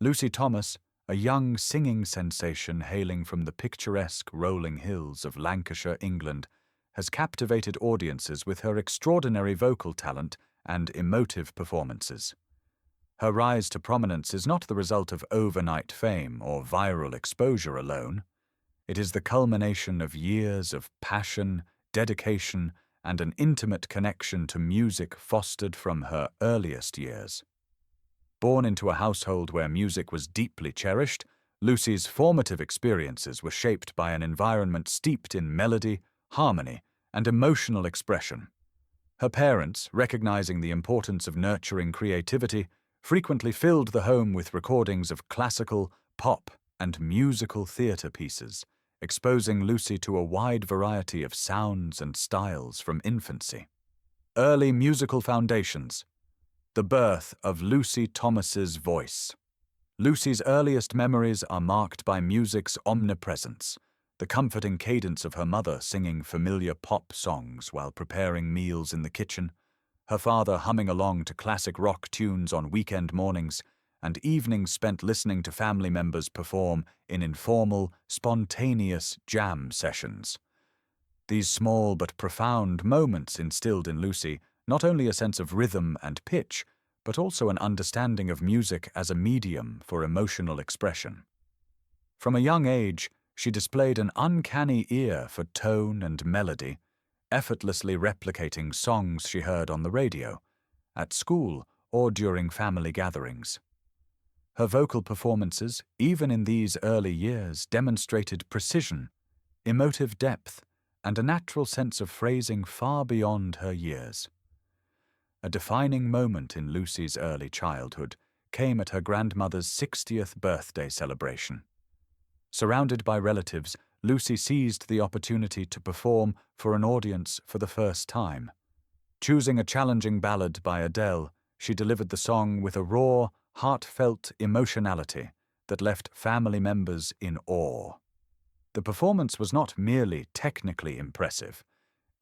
Lucy Thomas, a young singing sensation hailing from the picturesque rolling hills of Lancashire, England, has captivated audiences with her extraordinary vocal talent and emotive performances. Her rise to prominence is not the result of overnight fame or viral exposure alone. It is the culmination of years of passion, dedication, and an intimate connection to music fostered from her earliest years. Born into a household where music was deeply cherished, Lucy's formative experiences were shaped by an environment steeped in melody, harmony, and emotional expression. Her parents, recognizing the importance of nurturing creativity, frequently filled the home with recordings of classical, pop, and musical theatre pieces, exposing Lucy to a wide variety of sounds and styles from infancy. Early musical foundations. The birth of Lucy Thomas's voice. Lucy's earliest memories are marked by music's omnipresence, the comforting cadence of her mother singing familiar pop songs while preparing meals in the kitchen, her father humming along to classic rock tunes on weekend mornings, and evenings spent listening to family members perform in informal, spontaneous jam sessions. These small but profound moments instilled in Lucy not only a sense of rhythm and pitch, but also an understanding of music as a medium for emotional expression. From a young age, she displayed an uncanny ear for tone and melody, effortlessly replicating songs she heard on the radio, at school, or during family gatherings. Her vocal performances, even in these early years, demonstrated precision, emotive depth, and a natural sense of phrasing far beyond her years. A defining moment in Lucy's early childhood came at her grandmother's 60th birthday celebration. Surrounded by relatives, Lucy seized the opportunity to perform for an audience for the first time. Choosing a challenging ballad by Adele, she delivered the song with a raw, heartfelt emotionality that left family members in awe. The performance was not merely technically impressive.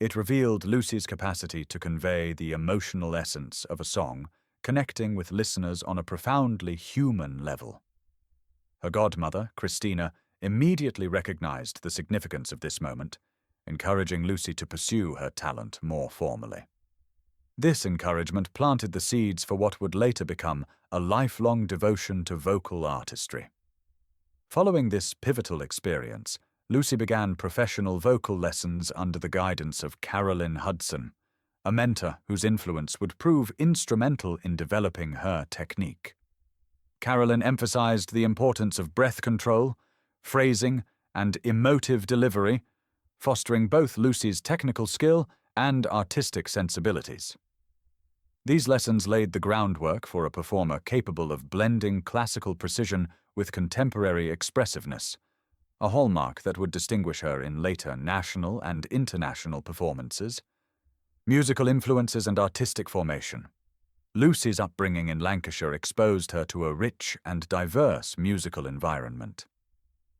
It revealed Lucy's capacity to convey the emotional essence of a song, connecting with listeners on a profoundly human level. Her godmother, Christina, immediately recognized the significance of this moment, encouraging Lucy to pursue her talent more formally. This encouragement planted the seeds for what would later become a lifelong devotion to vocal artistry. Following this pivotal experience, Lucy began professional vocal lessons under the guidance of Carolyn Hudson, a mentor whose influence would prove instrumental in developing her technique. Carolyn emphasized the importance of breath control, phrasing, and emotive delivery, fostering both Lucy's technical skill and artistic sensibilities. These lessons laid the groundwork for a performer capable of blending classical precision with contemporary expressiveness, a hallmark that would distinguish her in later national and international performances. Musical influences and artistic formation. Lucy's upbringing in Lancashire exposed her to a rich and diverse musical environment.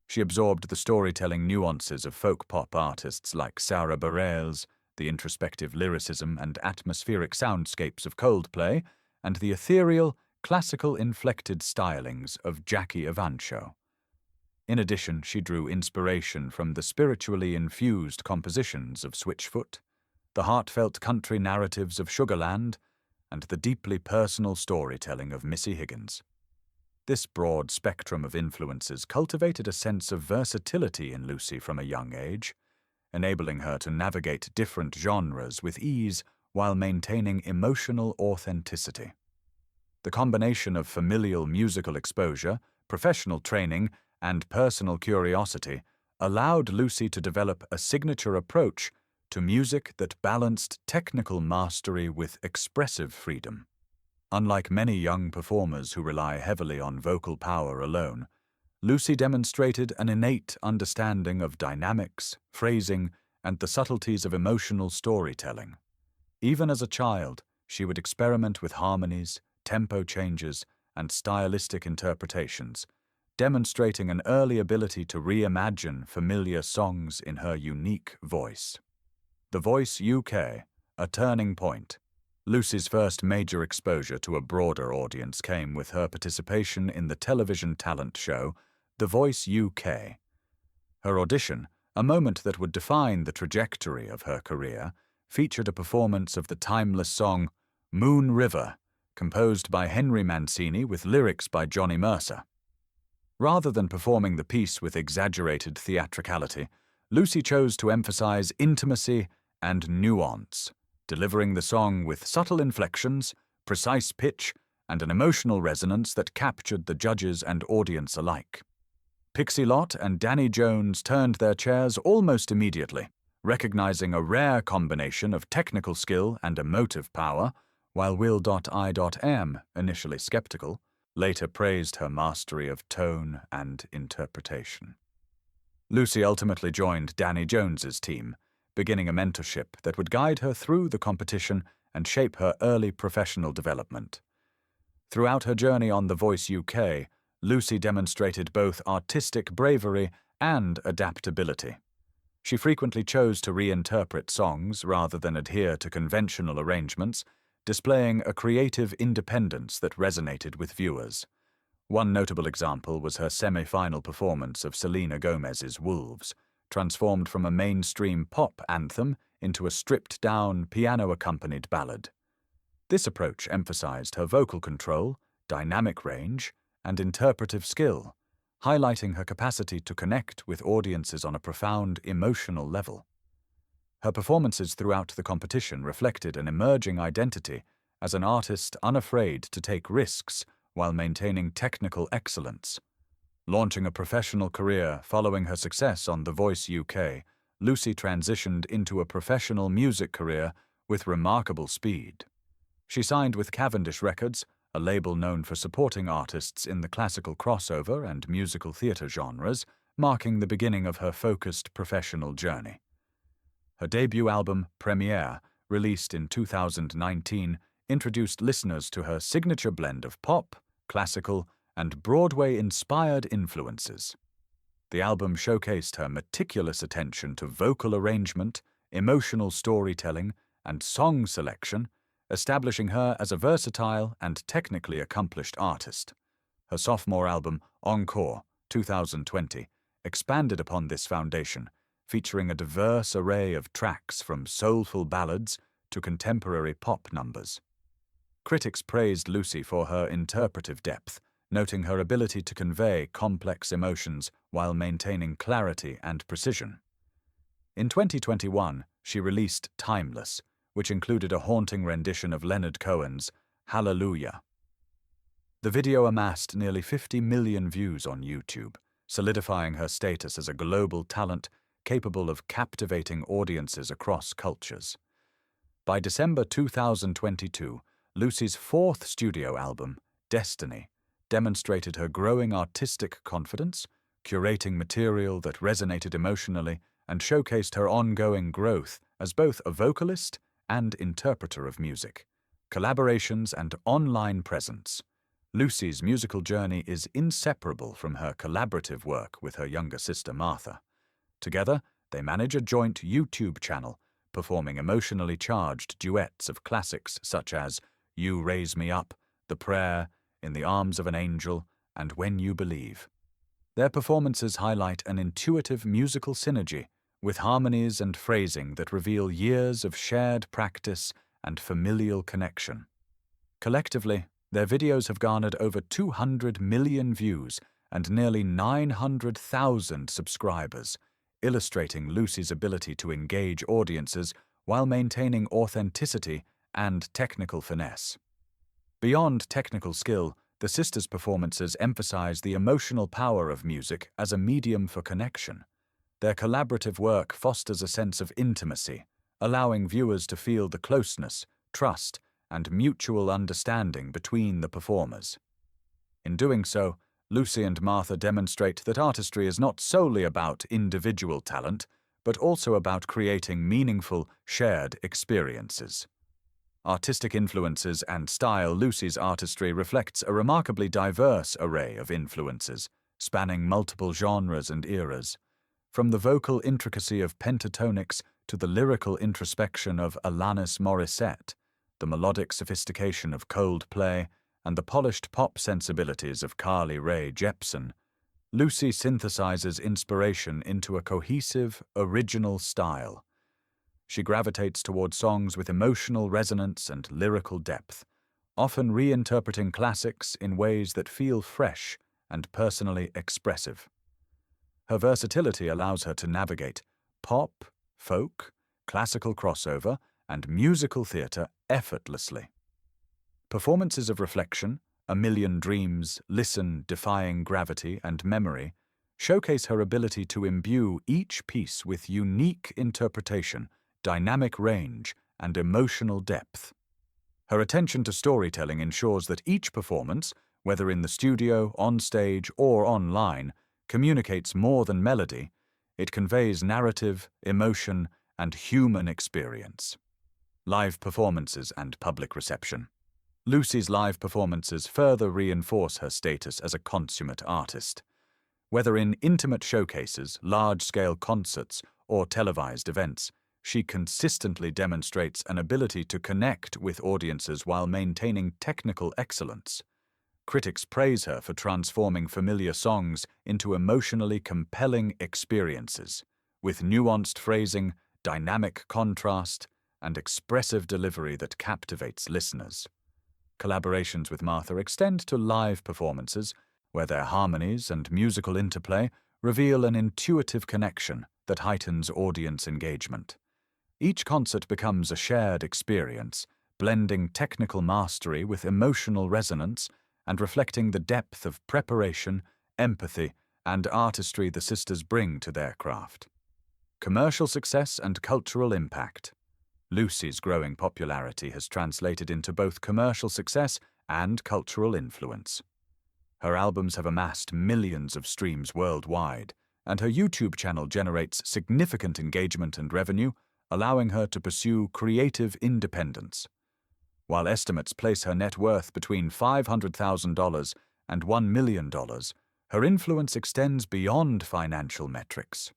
She absorbed the storytelling nuances of folk pop artists like Sarah Bareilles, the introspective lyricism and atmospheric soundscapes of Coldplay, and the ethereal, classical-inflected stylings of Jackie Evancho. In addition, she drew inspiration from the spiritually infused compositions of Switchfoot, the heartfelt country narratives of Sugarland, and the deeply personal storytelling of Missy Higgins. This broad spectrum of influences cultivated a sense of versatility in Lucy from a young age, enabling her to navigate different genres with ease while maintaining emotional authenticity. The combination of familial musical exposure, professional training, and personal curiosity allowed Lucy to develop a signature approach to music that balanced technical mastery with expressive freedom. Unlike many young performers who rely heavily on vocal power alone, Lucy demonstrated an innate understanding of dynamics, phrasing, and the subtleties of emotional storytelling. Even as a child, she would experiment with harmonies, tempo changes, and stylistic interpretations, demonstrating an early ability to reimagine familiar songs in her unique voice. The Voice UK, a turning point. Lucy's first major exposure to a broader audience came with her participation in the television talent show The Voice UK. Her audition, a moment that would define the trajectory of her career, featured a performance of the timeless song Moon River, composed by Henry Mancini with lyrics by Johnny Mercer. Rather than performing the piece with exaggerated theatricality, Lucy chose to emphasize intimacy and nuance, delivering the song with subtle inflections, precise pitch, and an emotional resonance that captured the judges and audience alike. Pixie Lott and Danny Jones turned their chairs almost immediately, recognizing a rare combination of technical skill and emotive power, while Will.I.M, initially skeptical, later praised her mastery of tone and interpretation. Lucy ultimately joined Danny Jones's team, beginning a mentorship that would guide her through the competition and shape her early professional development. Throughout her journey on The Voice UK, Lucy demonstrated both artistic bravery and adaptability. She frequently chose to reinterpret songs rather than adhere to conventional arrangements, displaying a creative independence that resonated with viewers. One notable example was her semi-final performance of Selena Gomez's Wolves, transformed from a mainstream pop anthem into a stripped-down, piano-accompanied ballad. This approach emphasized her vocal control, dynamic range, and interpretive skill, highlighting her capacity to connect with audiences on a profound emotional level. Her performances throughout the competition reflected an emerging identity as an artist unafraid to take risks while maintaining technical excellence. Launching a professional career following her success on The Voice UK, Lucy transitioned into a professional music career with remarkable speed. She signed with Cavendish Records, a label known for supporting artists in the classical crossover and musical theatre genres, marking the beginning of her focused professional journey. Her debut album, Premiere, released in 2019, introduced listeners to her signature blend of pop, classical, and Broadway-inspired influences. The album showcased her meticulous attention to vocal arrangement, emotional storytelling, and song selection, establishing her as a versatile and technically accomplished artist. Her sophomore album, Encore, 2020, expanded upon this foundation, featuring a diverse array of tracks from soulful ballads to contemporary pop numbers. Critics praised Lucy for her interpretive depth, noting her ability to convey complex emotions while maintaining clarity and precision. In 2021, she released Timeless, which included a haunting rendition of Leonard Cohen's Hallelujah. The video amassed nearly 50 million views on YouTube, solidifying her status as a global talent capable of captivating audiences across cultures. By December 2022, Lucy's fourth studio album, Destiny, demonstrated her growing artistic confidence, curating material that resonated emotionally, and showcased her ongoing growth as both a vocalist and interpreter of music. Collaborations and online presence. Lucy's musical journey is inseparable from her collaborative work with her younger sister Martha. Together, they manage a joint YouTube channel, performing emotionally charged duets of classics such as You Raise Me Up, The Prayer, In the Arms of an Angel, and When You Believe. Their performances highlight an intuitive musical synergy, with harmonies and phrasing that reveal years of shared practice and familial connection. Collectively, their videos have garnered over 200 million views and nearly 900,000 subscribers, illustrating Lucy's ability to engage audiences while maintaining authenticity and technical finesse. Beyond technical skill, the sisters' performances emphasize the emotional power of music as a medium for connection. Their collaborative work fosters a sense of intimacy, allowing viewers to feel the closeness, trust, and mutual understanding between the performers. In doing so, Lucy and Martha demonstrate that artistry is not solely about individual talent, but also about creating meaningful, shared experiences. Artistic influences and style. Lucy's artistry reflects a remarkably diverse array of influences, spanning multiple genres and eras. From the vocal intricacy of pentatonics to the lyrical introspection of Alanis Morissette, the melodic sophistication of Coldplay, and the polished pop sensibilities of Carly Rae Jepsen, Lucy synthesizes inspiration into a cohesive, original style. She gravitates toward songs with emotional resonance and lyrical depth, often reinterpreting classics in ways that feel fresh and personally expressive. Her versatility allows her to navigate pop, folk, classical crossover, and musical theater effortlessly. Performances of Reflection, A Million Dreams, Listen, Defying Gravity, and Memory showcase her ability to imbue each piece with unique interpretation, dynamic range, and emotional depth. Her attention to storytelling ensures that each performance, whether in the studio, on stage, or online, communicates more than melody. It conveys narrative, emotion, and human experience. Live performances and public reception. Lucy's live performances further reinforce her status as a consummate artist. Whether in intimate showcases, large-scale concerts, or televised events, she consistently demonstrates an ability to connect with audiences while maintaining technical excellence. Critics praise her for transforming familiar songs into emotionally compelling experiences, with nuanced phrasing, dynamic contrast, and expressive delivery that captivates listeners. Collaborations with Martha extend to live performances, where their harmonies and musical interplay reveal an intuitive connection that heightens audience engagement. Each concert becomes a shared experience, blending technical mastery with emotional resonance and reflecting the depth of preparation, empathy, and artistry the sisters bring to their craft. Commercial success and cultural impact. Lucy's growing popularity has translated into both commercial success and cultural influence. Her albums have amassed millions of streams worldwide, and her YouTube channel generates significant engagement and revenue, allowing her to pursue creative independence. While estimates place her net worth between $500,000 and $1 million, her influence extends beyond financial metrics.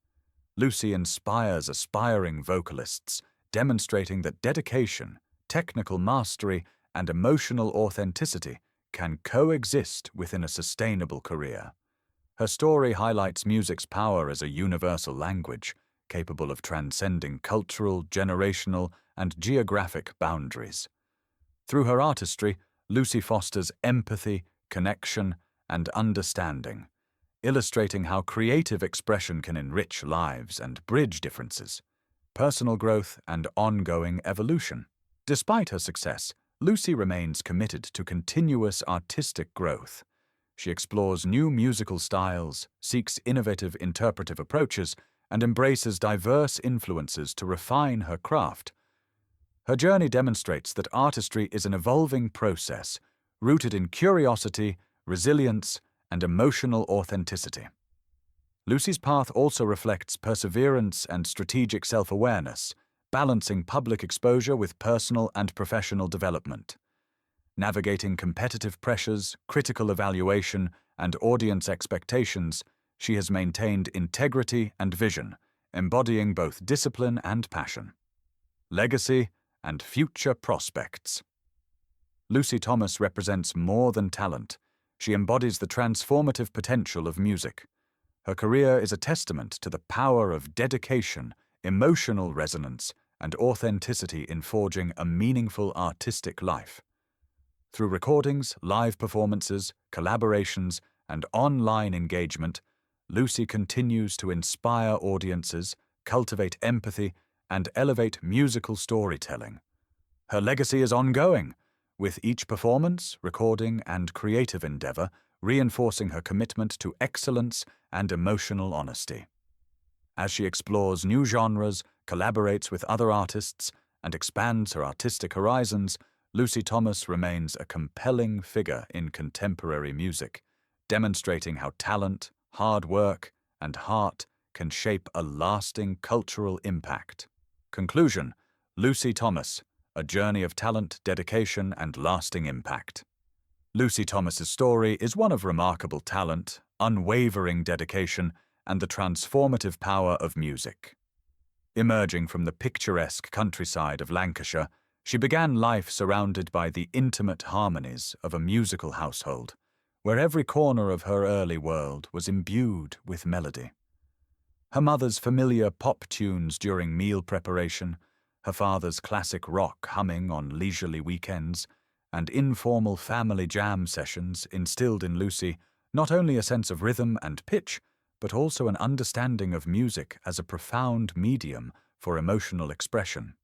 Lucy inspires aspiring vocalists, demonstrating that dedication, technical mastery, and emotional authenticity can coexist within a sustainable career. Her story highlights music's power as a universal language, capable of transcending cultural, generational, and geographic boundaries. Through her artistry, Lucy fosters empathy, connection, and understanding, illustrating how creative expression can enrich lives and bridge differences, personal growth, and ongoing evolution. Despite her success, Lucy remains committed to continuous artistic growth. She explores new musical styles, seeks innovative interpretive approaches, and embraces diverse influences to refine her craft. Her journey demonstrates that artistry is an evolving process, rooted in curiosity, resilience, and emotional authenticity. Lucy's path also reflects perseverance and strategic self-awareness, balancing public exposure with personal and professional development. Navigating competitive pressures, critical evaluation, and audience expectations, she has maintained integrity and vision, embodying both discipline and passion. Legacy and future prospects. Lucy Thomas represents more than talent. She embodies the transformative potential of music. Her career is a testament to the power of dedication, emotional resonance, and authenticity in forging a meaningful artistic life. Through recordings, live performances, collaborations, and online engagement, Lucy continues to inspire audiences, cultivate empathy, and elevate musical storytelling. Her legacy is ongoing, with each performance, recording, and creative endeavor reinforcing her commitment to excellence and emotional honesty. As she explores new genres, collaborates with other artists, and expands her artistic horizons, Lucy Thomas remains a compelling figure in contemporary music, demonstrating how talent, hard work, and heart can shape a lasting cultural impact. Conclusion: Lucy Thomas, a journey of talent, dedication, and lasting impact. Lucy Thomas's story is one of remarkable talent, unwavering dedication, and the transformative power of music. Emerging from the picturesque countryside of Lancashire, She began life surrounded by the intimate harmonies of a musical household, where every corner of her early world was imbued with melody. Her mother's familiar pop tunes during meal preparation, her father's classic rock humming on leisurely weekends, and informal family jam sessions instilled in Lucy not only a sense of rhythm and pitch, but also an understanding of music as a profound medium for emotional expression.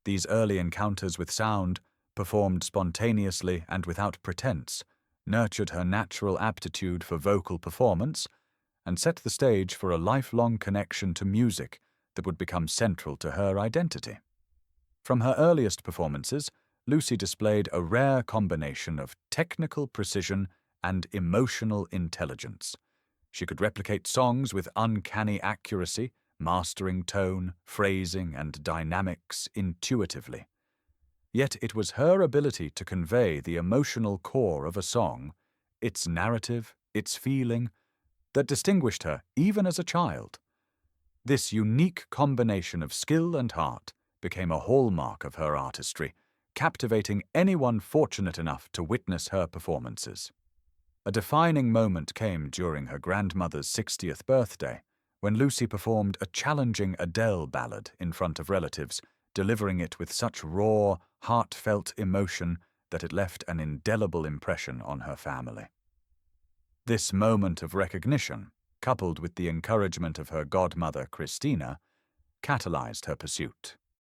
These early encounters with sound, performed spontaneously and without pretense, nurtured her natural aptitude for vocal performance and set the stage for a lifelong connection to music that would become central to her identity. From her earliest performances, Lucy displayed a rare combination of technical precision and emotional intelligence. She could replicate songs with uncanny accuracy, mastering tone, phrasing, and dynamics intuitively. Yet it was her ability to convey the emotional core of a song, its narrative, its feeling, that distinguished her even as a child. This unique combination of skill and heart became a hallmark of her artistry, captivating anyone fortunate enough to witness her performances. A defining moment came during her grandmother's 60th birthday, when Lucy performed a challenging Adele ballad in front of relatives, delivering it with such raw, heartfelt emotion that it left an indelible impression on her family. This moment of recognition, coupled with the encouragement of her godmother Christina, catalyzed her pursuit.